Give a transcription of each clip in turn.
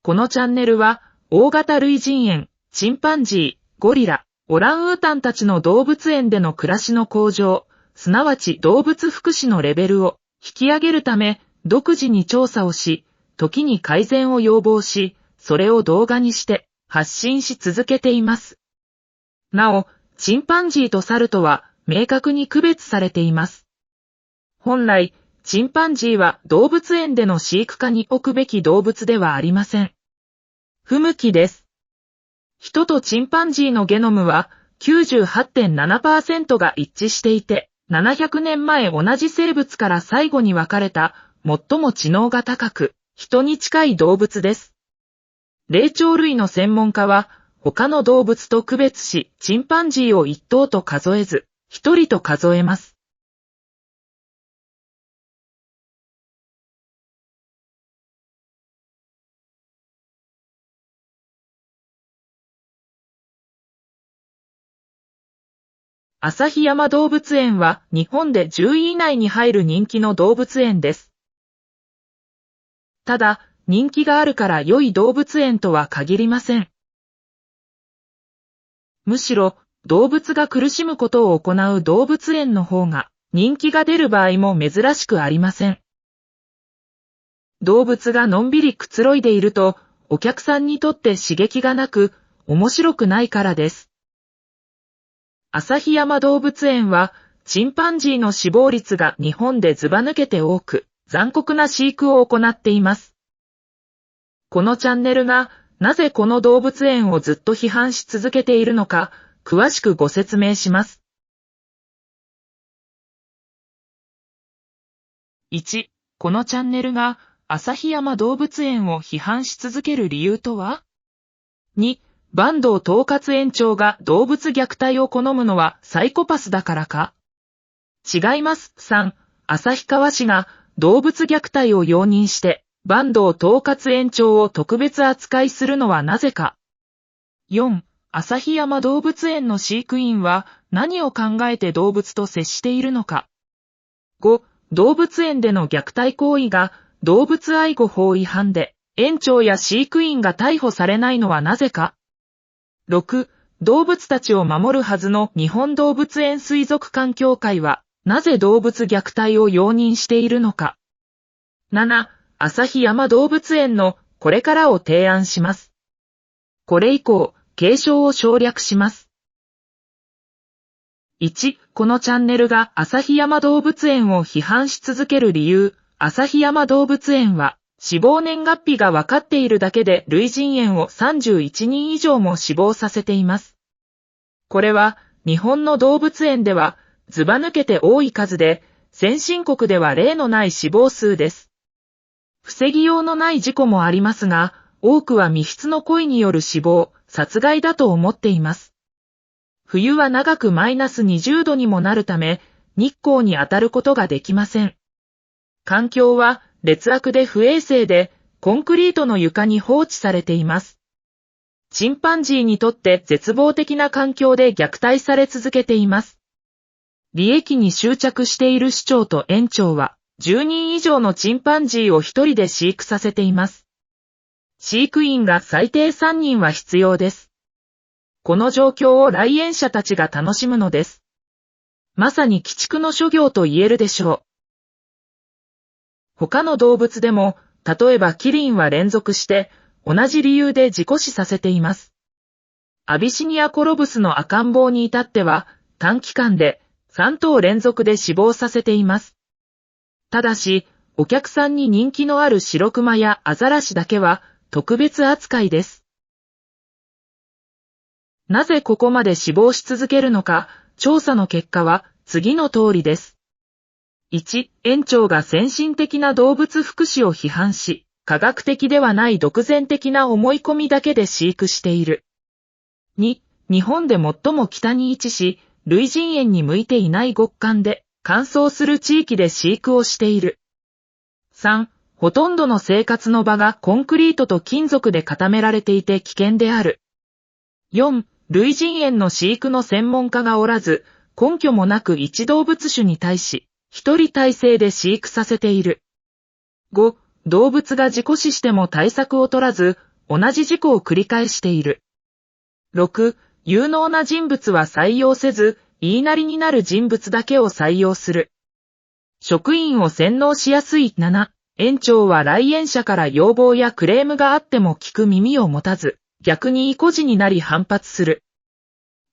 このチャンネルは、大型類人猿、チンパンジー、ゴリラ、オランウータンたちの動物園での暮らしの向上、すなわち動物福祉のレベルを引き上げるため、独自に調査をし、時に改善を要望し、それを動画にして発信し続けています。なお、チンパンジーとサルとは明確に区別されています。本来、チンパンジーは動物園での飼育下に置くべき動物ではありません。不向きです。人とチンパンジーのゲノムは 98.7% が一致していて、700年前同じ生物から最後に分かれた最も知能が高く、人に近い動物です。霊長類の専門家は、他の動物と区別し、チンパンジーを1頭と数えず、1人と数えます。旭山動物園は日本で10位以内に入る人気の動物園です。ただ、人気があるから良い動物園とは限りません。むしろ、動物が苦しむことを行う動物園の方が人気が出る場合も珍しくありません。動物がのんびりくつろいでいると、お客さんにとって刺激がなく、面白くないからです。旭山動物園は、チンパンジーの死亡率が日本でずば抜けて多く、残酷な飼育を行っています。このチャンネルが、なぜこの動物園をずっと批判し続けているのか、詳しくご説明します。1、このチャンネルが、旭山動物園を批判し続ける理由とは？ 2、坂東統括園長が動物虐待を好むのはサイコパスだからか？違います。3、旭川市が動物虐待を容認して、坂東統括園長を特別扱いするのはなぜか？ 4、旭山動物園の飼育員は何を考えて動物と接しているのか？ 5、動物園での虐待行為が動物愛護法違反で、園長や飼育員が逮捕されないのはなぜか？6、動物たちを守るはずの日本動物園水族館協会は、なぜ動物虐待を容認しているのか？ 7、旭山動物園のこれからを提案します。これ以降、継承を省略します。1、このチャンネルが旭山動物園を批判し続ける理由。旭山動物園は、死亡年月日が分かっているだけで類人猿を31人以上も死亡させています。これは、日本の動物園では、ずば抜けて多い数で、先進国では例のない死亡数です。防ぎようのない事故もありますが、多くは未必の故意による死亡、殺害だと思っています。冬は長くマイナス20度にもなるため、日光に当たることができません。環境は劣悪で不衛生で、コンクリートの床に放置されています。チンパンジーにとって絶望的な環境で虐待され続けています。利益に執着している市長と園長は、10人以上のチンパンジーを1人で飼育させています。飼育員が最低3人は必要です。この状況を来園者たちが楽しむのです。まさに鬼畜の所業と言えるでしょう。他の動物でも、例えばキリンは連続して、同じ理由で事故死させています。アビシニアコロブスの赤ん坊に至っては、短期間で3頭連続で死亡させています。ただし、お客さんに人気のあるシロクマやアザラシだけは特別扱いです。なぜここまで死亡し続けるのか、調査の結果は次の通りです。1、園長が先進的な動物福祉を批判し、科学的ではない独善的な思い込みだけで飼育している。2、日本で最も北に位置し、類人猿に向いていない極寒で、乾燥する地域で飼育をしている。3、ほとんどの生活の場がコンクリートと金属で固められていて危険である。4、類人猿の飼育の専門家がおらず、根拠もなく一動物種に対し、一人体制で飼育させている。5、動物が事故死しても対策を取らず、同じ事故を繰り返している。6、有能な人物は採用せず、言いなりになる人物だけを採用する。職員を洗脳しやすい。7、園長は来園者から要望やクレームがあっても聞く耳を持たず、逆に意固地になり反発する。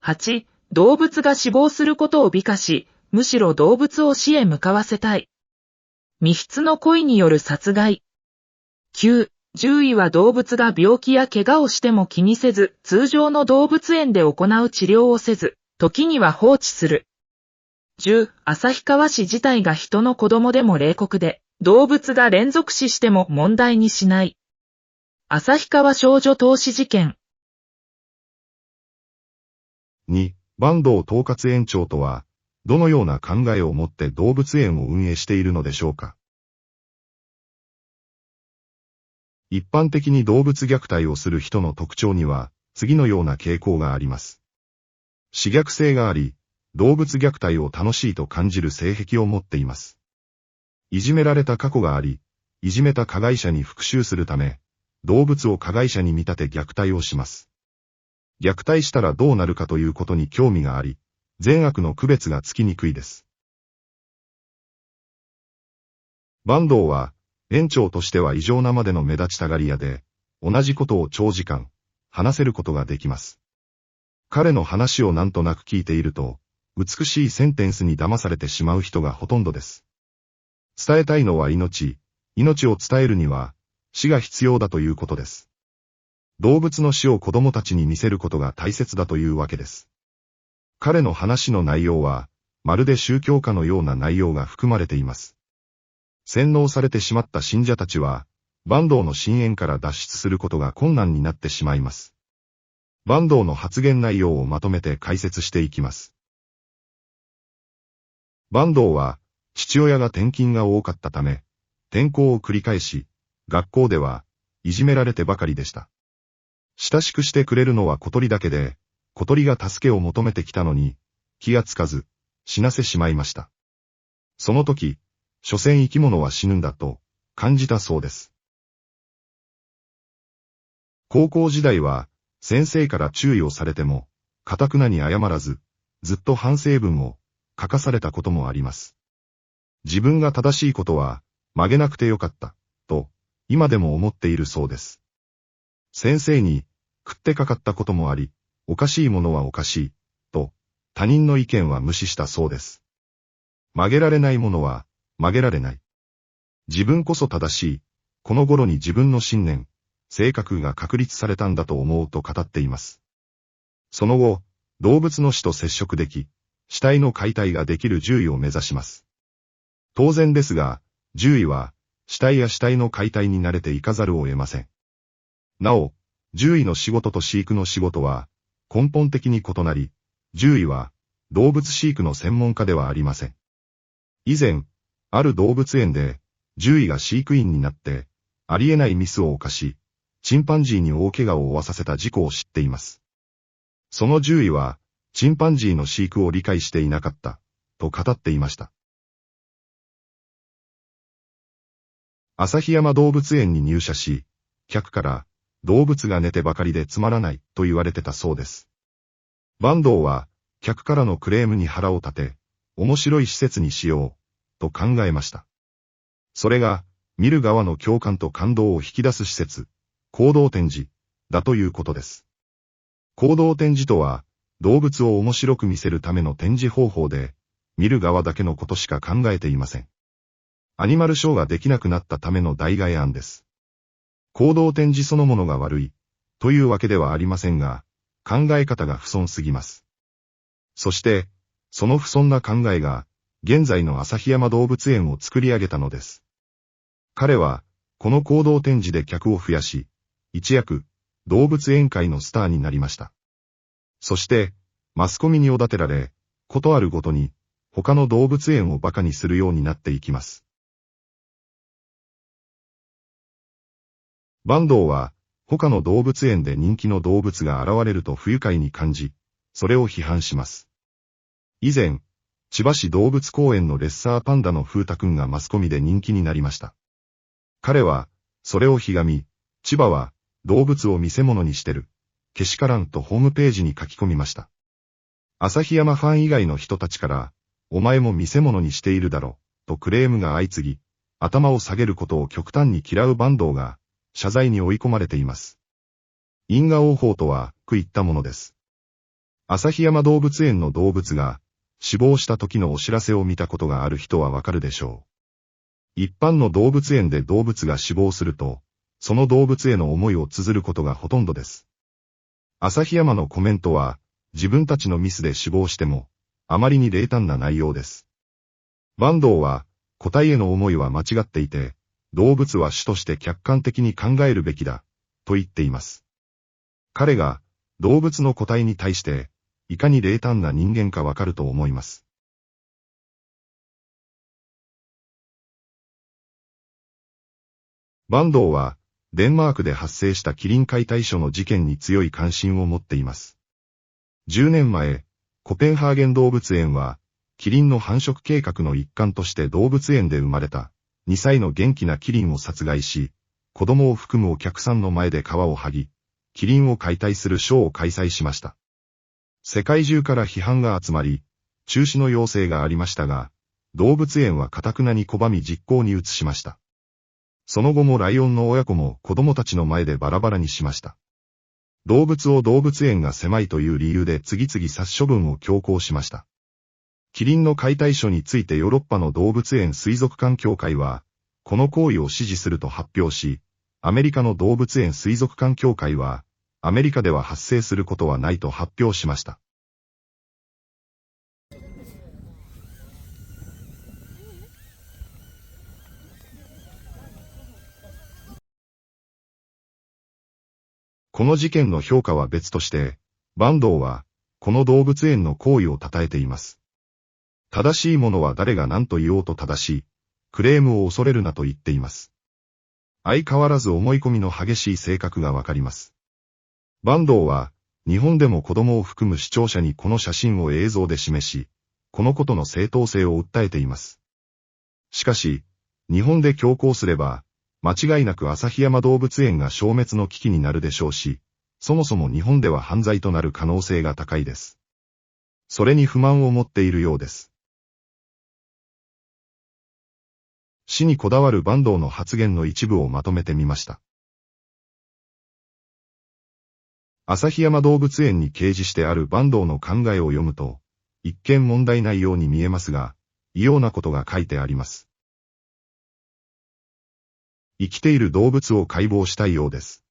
8、動物が死亡することを美化し、むしろ動物を死へ向かわせたい。未必の故意による殺害。9、獣医は動物が病気や怪我をしても気にせず、通常の動物園で行う治療をせず、時には放置する。10、旭川市自体が人の子供でも冷酷で、動物が連続死しても問題にしない。旭川少女凍死事件。2、坂東統括園長とは、どのような考えを持って動物園を運営しているのでしょうか。一般的に動物虐待をする人の特徴には、次のような傾向があります。自虐性があり、動物虐待を楽しいと感じる性癖を持っています。いじめられた過去があり、いじめた加害者に復讐するため、動物を加害者に見立て虐待をします。虐待したらどうなるかということに興味があり、善悪の区別がつきにくいです。坂東は、園長としては異常なまでの目立ちたがり屋で、同じことを長時間、話せることができます。彼の話をなんとなく聞いていると、美しいセンテンスに騙されてしまう人がほとんどです。伝えたいのは命を伝えるには、死が必要だということです。動物の死を子供たちに見せることが大切だというわけです。彼の話の内容は、まるで宗教家のような内容が含まれています。洗脳されてしまった信者たちは、坂東の深淵から脱出することが困難になってしまいます。坂東の発言内容をまとめて解説していきます。坂東は、父親が転勤が多かったため、転校を繰り返し、学校では、いじめられてばかりでした。親しくしてくれるのは小鳥だけで、小鳥が助けを求めてきたのに、気がつかず、死なせしまいました。その時、所詮生き物は死ぬんだと、感じたそうです。高校時代は、先生から注意をされても、堅くなに謝らず、ずっと反省文を書かされたこともあります。自分が正しいことは、曲げなくてよかった、と、今でも思っているそうです。先生に、食ってかかったこともあり、おかしいものはおかしい、と、他人の意見は無視したそうです。曲げられないものは、曲げられない。自分こそ正しい、この頃に自分の信念、性格が確立されたんだと思うと語っています。その後、動物の死と接触でき、死体の解体ができる獣医を目指します。当然ですが、獣医は、死体や死体の解体に慣れていかざるを得ません。なお、獣医の仕事と飼育の仕事は、根本的に異なり、獣医は、動物飼育の専門家ではありません。以前、ある動物園で、獣医が飼育員になって、ありえないミスを犯し、チンパンジーに大怪我を負わさせた事故を知っています。その獣医は、チンパンジーの飼育を理解していなかった、と語っていました。旭山動物園に入社し、客から、動物が寝てばかりでつまらない、と言われてたそうです。坂東は、客からのクレームに腹を立て、面白い施設にしよう、と考えました。それが、見る側の共感と感動を引き出す施設、行動展示、だということです。行動展示とは、動物を面白く見せるための展示方法で、見る側だけのことしか考えていません。アニマルショーができなくなったための代替案です。行動展示そのものが悪い、というわけではありませんが、考え方が不遜すぎます。そして、その不遜な考えが、現在の旭山動物園を作り上げたのです。彼は、この行動展示で客を増やし、一躍、動物園界のスターになりました。そして、マスコミにおだてられ、ことあるごとに、他の動物園を馬鹿にするようになっていきます。坂東は、他の動物園で人気の動物が現れると不愉快に感じ、それを批判します。以前、千葉市動物公園のレッサーパンダの風太くんがマスコミで人気になりました。彼は、それをひがみ、千葉は、動物を見せ物にしてる、けしからんとホームページに書き込みました。旭山ファン以外の人たちから、お前も見せ物にしているだろ、とクレームが相次ぎ、頭を下げることを極端に嫌う坂東が、謝罪に追い込まれています。因果応報とは、言ったものです。旭山動物園の動物が、死亡した時のお知らせを見たことがある人はわかるでしょう。一般の動物園で動物が死亡すると、その動物への思いを綴ることがほとんどです。旭山のコメントは、自分たちのミスで死亡しても、あまりに冷淡な内容です。坂東は、個体への思いは間違っていて、動物は種として客観的に考えるべきだ、と言っています。彼が、動物の個体に対して、いかに冷淡な人間かわかると思います。坂東は、デンマークで発生したキリン解体ショの事件に強い関心を持っています。10年前、コペンハーゲン動物園は、キリンの繁殖計画の一環として動物園で生まれた2歳の元気なキリンを殺害し、子供を含むお客さんの前で皮を剥ぎ、キリンを解体するショーを開催しました。世界中から批判が集まり、中止の要請がありましたが、動物園は頑なに拒み実行に移しました。その後もライオンの親子も子供たちの前でバラバラにしました。動物を動物園が狭いという理由で次々殺処分を強行しました。キリンの解体ショについてヨーロッパの動物園水族館協会は、この行為を支持すると発表し、アメリカの動物園水族館協会は、アメリカでは発生することはないと発表しました。この事件の評価は別として、坂東は、この動物園の行為を称えています。正しいものは誰が何と言おうと正しい、クレームを恐れるなと言っています。相変わらず思い込みの激しい性格がわかります。坂東は、日本でも子供を含む視聴者にこの写真を映像で示し、このことの正当性を訴えています。しかし、日本で強行すれば、間違いなく旭山動物園が消滅の危機になるでしょうし、そもそも日本では犯罪となる可能性が高いです。それに不満を持っているようです。死にこだわる坂東の発言の一部をまとめてみました。旭山動物園に掲示してある坂東の考えを読むと、一見問題ないように見えますが、異様なことが書いてあります。生きている動物を解剖したいようです。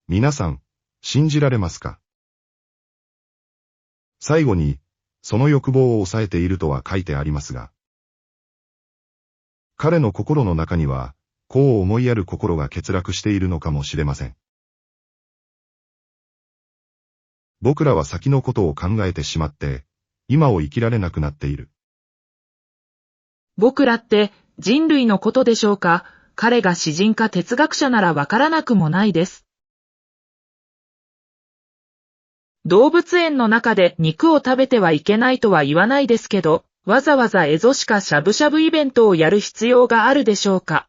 皆さん、信じられますか？最後に、その欲望を抑えているとは書いてありますが、彼の心の中には、こう思いやる心が欠落しているのかもしれません。僕らは先のことを考えてしまって、今を生きられなくなっている。僕らって人類のことでしょうか？彼が詩人か哲学者ならわからなくもないです。動物園の中で肉を食べてはいけないとは言わないですけど、わざわざエゾシカしゃぶしゃぶイベントをやる必要があるでしょうか。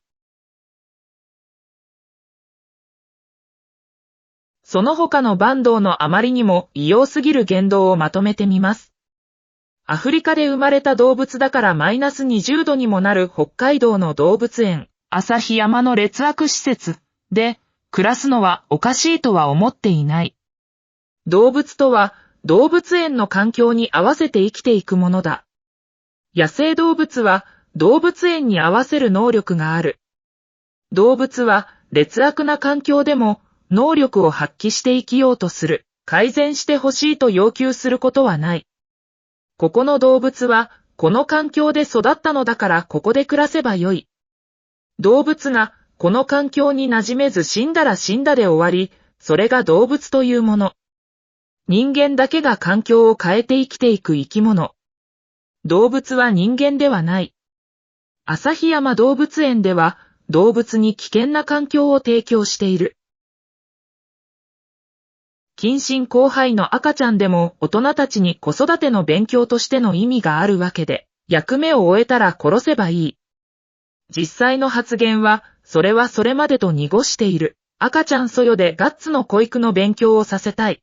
その他の坂東のあまりにも異様すぎる言動をまとめてみます。アフリカで生まれた動物だからマイナス20度にもなる北海道の動物園、旭山の劣悪施設で暮らすのはおかしいとは思っていない。動物とは動物園の環境に合わせて生きていくものだ。野生動物は動物園に合わせる能力がある。動物は劣悪な環境でも能力を発揮して生きようとする。改善してほしいと要求することはない。ここの動物はこの環境で育ったのだからここで暮らせばよい。動物がこの環境に馴染めず死んだら死んだで終わり、それが動物というもの。人間だけが環境を変えて生きていく生き物。動物は人間ではない。旭山動物園では動物に危険な環境を提供している。近親交配の赤ちゃんでも大人たちに子育ての勉強としての意味があるわけで、役目を終えたら殺せばいい。実際の発言は、それはそれまでと濁している。赤ちゃんそよでガッツの保育の勉強をさせたい。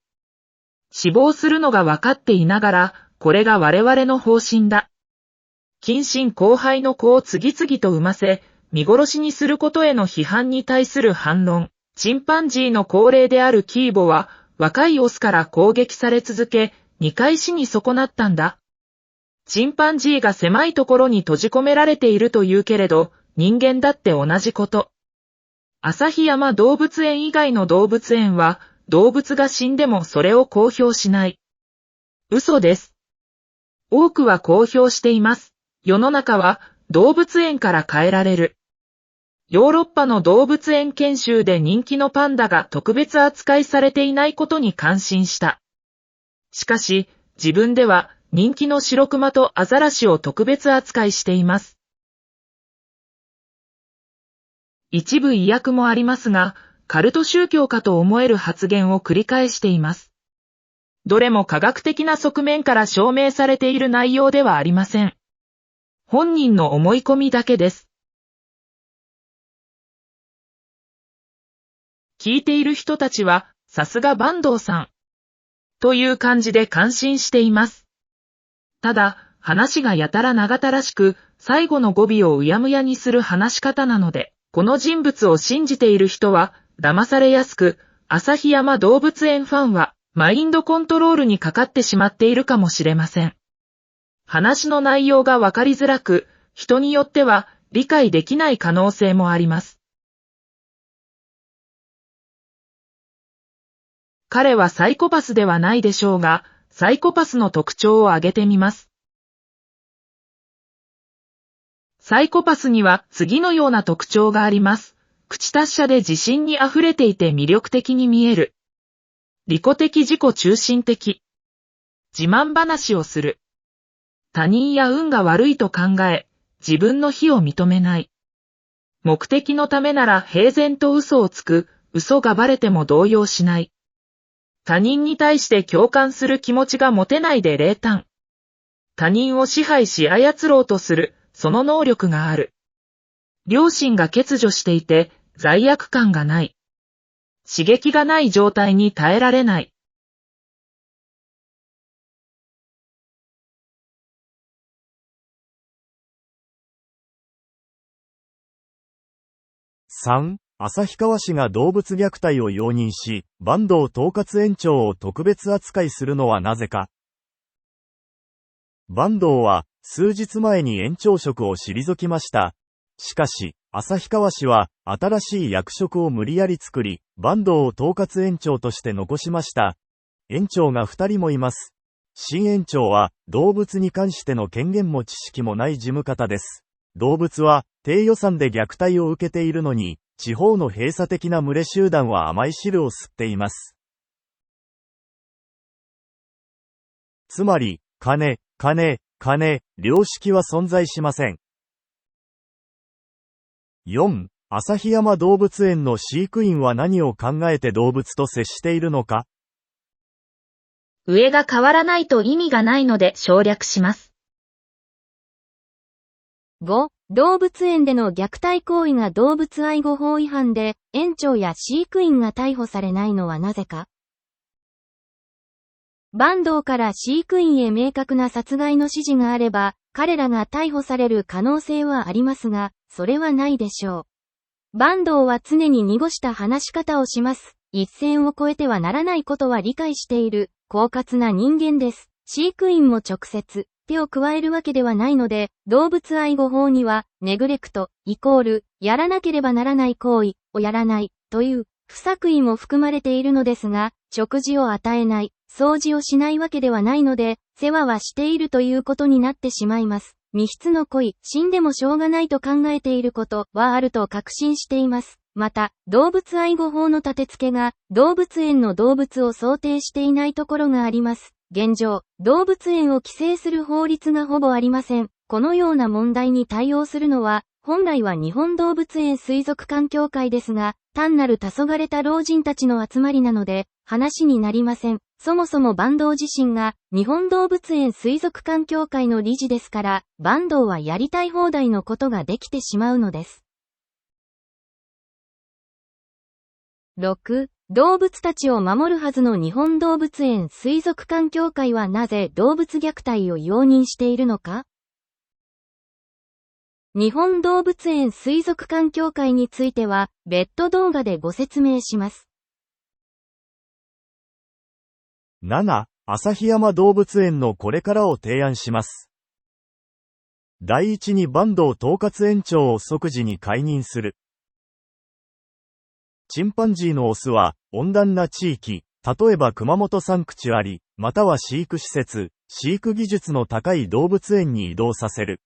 死亡するのが分かっていながら、これが我々の方針だ。近親交配の子を次々と産ませ、見殺しにすることへの批判に対する反論。チンパンジーの高齢であるキーボは、若いオスから攻撃され続け、2回死に損なったんだ。チンパンジーが狭いところに閉じ込められているというけれど、人間だって同じこと。旭山動物園以外の動物園は、動物が死んでもそれを公表しない。嘘です。多くは公表しています。世の中は動物園から変えられる。ヨーロッパの動物園研修で人気のパンダが特別扱いされていないことに感心した。しかし、自分では人気の白熊とアザラシを特別扱いしています。一部意訳もありますが、カルト宗教かと思える発言を繰り返しています。どれも科学的な側面から証明されている内容ではありません。本人の思い込みだけです。聞いている人たちは、さすが坂東さん。という感じで感心しています。ただ、話がやたら長たらしく、最後の語尾をうやむやにする話し方なので、この人物を信じている人は、騙されやすく、旭山動物園ファンは、マインドコントロールにかかってしまっているかもしれません。話の内容がわかりづらく、人によっては理解できない可能性もあります。彼はサイコパスではないでしょうが、サイコパスの特徴を挙げてみます。サイコパスには次のような特徴があります。口達者で自信にあふれていて魅力的に見える。利己的自己中心的。自慢話をする。他人や運が悪いと考え、自分の非を認めない。目的のためなら平然と嘘をつく、嘘がバレても動揺しない。他人に対して共感する気持ちが持てないで冷淡。他人を支配し操ろうとする、その能力がある。良心が欠如していて、罪悪感がない。刺激がない状態に耐えられない。3、旭川市が動物虐待を容認し、坂東統括園長を特別扱いするのはなぜか。坂東は、数日前に園長職を退きました。しかし、旭川市は、新しい役職を無理やり作り、坂東を統括園長として残しました。園長が2人もいます。新園長は、動物に関しての権限も知識もない事務方です。動物は、低予算で虐待を受けているのに、地方の閉鎖的な群れ集団は甘い汁を吸っています。つまり、金、良識は存在しません。4、旭山動物園の飼育員は何を考えて動物と接しているのか？上が変わらないと意味がないので省略します。5、動物園での虐待行為が動物愛護法違反で、園長や飼育員が逮捕されないのはなぜか？坂東から飼育員へ明確な殺害の指示があれば、彼らが逮捕される可能性はありますが、それはないでしょう。坂東は常に濁した話し方をします。一線を越えてはならないことは理解している、狡猾な人間です。飼育員も直接、手を加えるわけではないので、動物愛護法には、ネグレクト、やらなければならない行為をやらない、という、不作為も含まれているのですが、食事を与えない、掃除をしないわけではないので、世話はしているということになってしまいます。未必の恋、死んでもしょうがないと考えていることはあると確信しています。また、動物愛護法の立て付けが、動物園の動物を想定していないところがあります。現状、動物園を規制する法律がほぼありません。このような問題に対応するのは、本来は日本動物園水族館協会ですが、単なる黄昏た老人たちの集まりなので、話になりません。そもそも坂東自身が、日本動物園水族館協会の理事ですから、坂東はやりたい放題のことができてしまうのです。6、動物たちを守るはずの日本動物園水族館協会はなぜ動物虐待を容認しているのか？日本動物園水族館協会については、別途動画でご説明します。7、旭山動物園のこれからを提案します。第一に坂東統括園長を即時に解任する。チンパンジーのオスは、温暖な地域、例えば熊本サンクチュアリ、または飼育施設、飼育技術の高い動物園に移動させる。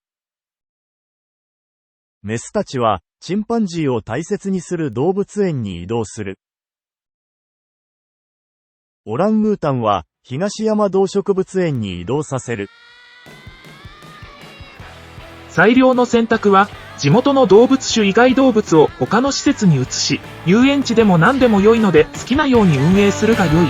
メスたちは、チンパンジーを大切にする動物園に移動する。オランウータンは、東山動植物園に移動させる。最良の選択は、地元の動物種以外動物を他の施設に移し、遊園地でも何でも良いので好きなように運営するが良い。